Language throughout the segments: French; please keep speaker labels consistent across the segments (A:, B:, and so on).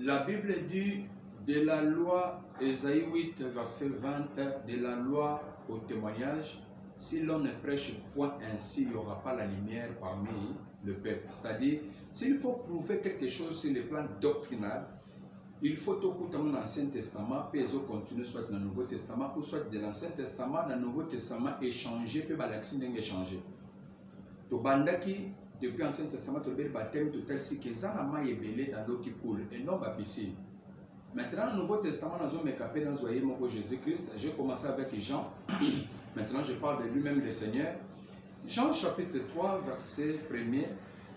A: La Bible dit de la loi, Ésaïe 8, verset 20, de la loi au témoignage, si l'on ne prêche point ainsi, il n'y aura pas la lumière parmi le peuple. C'est-à-dire, s'il faut prouver quelque chose sur le plan doctrinal, il faut tout écouter dans l'Ancien Testament, puis ils continuent soit dans le Nouveau Testament, ou soit de l'Ancien Testament, dans le Nouveau Testament, échanger, puis l'action n'est échanger. To bandaki, depuis l'Ancien Testament, tu as le baptême, tout tel si que ça n'a pas ébélé dans l'eau qui coule, et non la piscine. Maintenant, dans le Nouveau Testament, nous avons mécapé dans le Jésus-Christ. J'ai commencé avec Jean. Maintenant, je parle de lui-même, le Seigneur. Jean chapitre 3, verset 1er.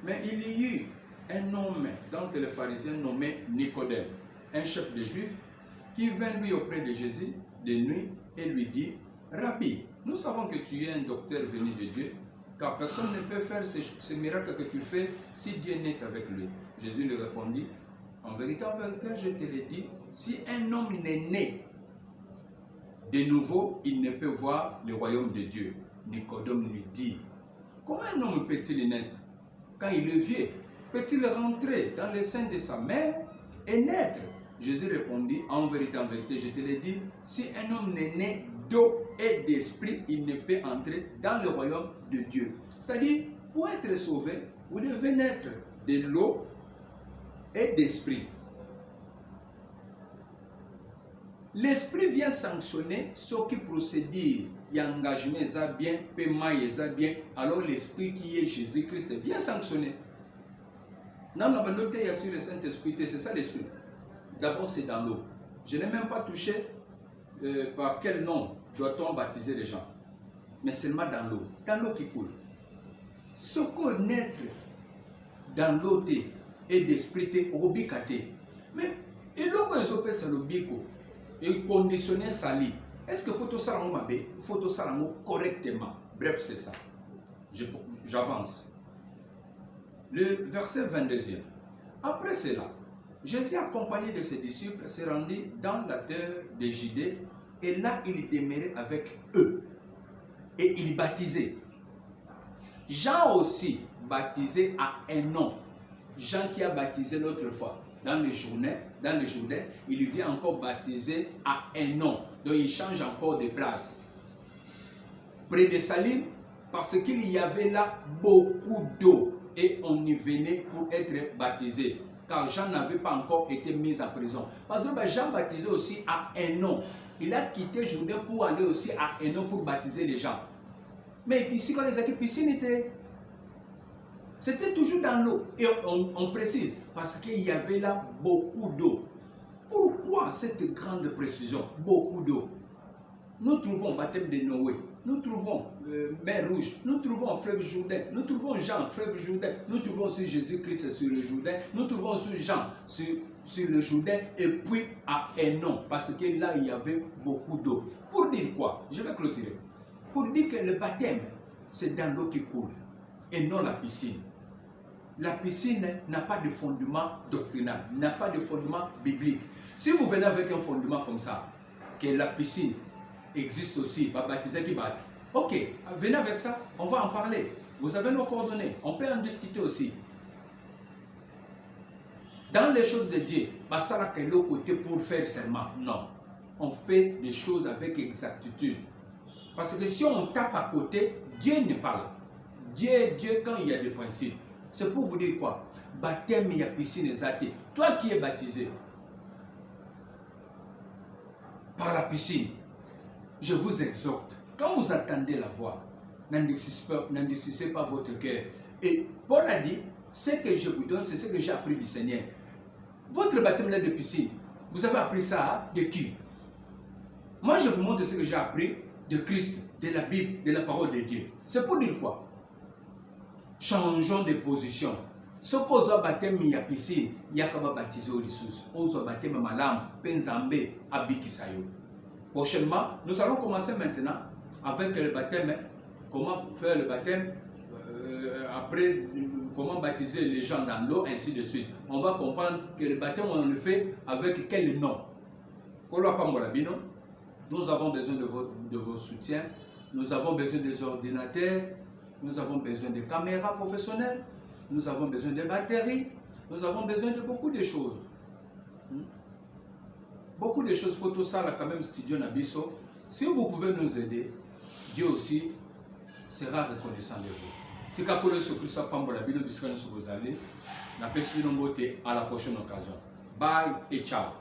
A: Mais il y eut un homme d'entre les pharisiens nommé Nicodème, un chef de Juifs, qui vint lui auprès de Jésus de nuit et lui dit: Rabbi, nous savons que tu es un docteur venu de Dieu, car personne ne peut faire ces miracles que tu fais si Dieu n'est avec lui. Jésus lui répondit: en vérité, je te le dis, si un homme n'est né de nouveau, il ne peut voir le royaume de Dieu. Nicodème lui dit: comment un homme peut-il naître quand il est vieux? Peut-il rentrer dans le sein de sa mère et naître? Jésus répondit: en vérité, je te le dis, si un homme n'est né d'eau et d'esprit, il ne peut entrer dans le royaume de Dieu. C'est-à-dire, pour être sauvé, vous devez naître de l'eau et d'esprit. L'esprit vient sanctionner ce qui procède, il y a engagement bien, paiement bien, alors l'esprit qui est Jésus-Christ vient sanctionner. Non, la bonté il y a sur le Saint-Esprit, c'est ça l'esprit. D'abord c'est dans l'eau. Je n'ai même pas touché par quel nom doit-on baptiser les gens, mais seulement dans l'eau qui coule. Ce qu'on naître dans l'eau et d'esprit obikate. Mais et l'eau que je fais l'obiko et conditionner sali. Est-ce que photo sarango mabe, photo sarango correctement? Bref, c'est ça. J'avance. Le verset 22e. Après cela, Jésus accompagné de ses disciples s'est rendu dans la terre de Judée et là il demeurait avec eux et il baptisait. Jean aussi baptisé à un nom. Jean qui a baptisé l'autre fois dans le Jourdain, il vient encore baptiser à un nom. Donc il change encore de place. Près de Salim, parce qu'il y avait là beaucoup d'eau et on y venait pour être baptisé. Car Jean n'avait pas encore été mis en prison. Parce que Jean baptisait aussi à un nom. Il a quitté Jourdain pour aller aussi à un nom pour baptiser les gens. Mais ici, quand les piscines étaient, c'était toujours dans l'eau. Et on précise, parce qu'il y avait là beaucoup d'eau. Pourquoi cette grande précision? Beaucoup d'eau. Nous trouvons baptême de Noé, nous trouvons mer Rouge, nous trouvons fleuve Jourdain, nous trouvons Jean, fleuve Jourdain, nous trouvons sur Jésus-Christ sur le Jourdain, nous trouvons sur Jean sur le Jourdain et puis à un nom, parce que là il y avait beaucoup d'eau. Pour dire quoi? Je vais clôturer. Pour dire que le baptême, c'est dans l'eau qui coule et non la piscine. La piscine n'a pas de fondement doctrinal, n'a pas de fondement biblique. Si vous venez avec un fondement comme ça, que la piscine existe aussi, va baptiser qui bat. Ok, venez avec ça, on va en parler. Vous avez nos coordonnées, on peut en discuter aussi. Dans les choses de Dieu, pas ça là quel côté pour faire serment. Non, on fait des choses avec exactitude. Parce que si on tape à côté, Dieu n'est pas là. Dieu quand il y a des principes. C'est pour vous dire quoi? Baptême, il y a piscine et athées. Toi qui es baptisé par la piscine, je vous exhorte, quand vous attendez la voix, n'endurcissez pas votre cœur. Et Paul a dit, ce que je vous donne, c'est ce que j'ai appris du Seigneur. Votre baptême là de piscine, vous avez appris ça de qui? Moi, je vous montre ce que j'ai appris de Christ, de la Bible, de la parole de Dieu. C'est pour dire quoi? Changeons de position. Ce qu'on a baptême, il y a piscine, il y a qu'à baptiser au ressources. On a baptême malam, penzambe, abikisayo. Prochainement, nous allons commencer maintenant avec le baptême. Comment faire le baptême, après, comment baptiser les gens dans l'eau, ainsi de suite. On va comprendre que le baptême, on le fait avec quel nom. Nous avons besoin de vos soutiens, nous avons besoin des ordinateurs, nous avons besoin de caméras professionnelles, nous avons besoin de batteries, nous avons besoin de beaucoup de choses. Beaucoup de choses pour tout ça, là, quand même, studio Nabiso. Si vous pouvez nous aider, Dieu aussi sera reconnaissant de vous. Si vous voulez ce que ça pambola, bilo biscan sur vos allées, n'a pas si à la prochaine occasion. Bye et ciao.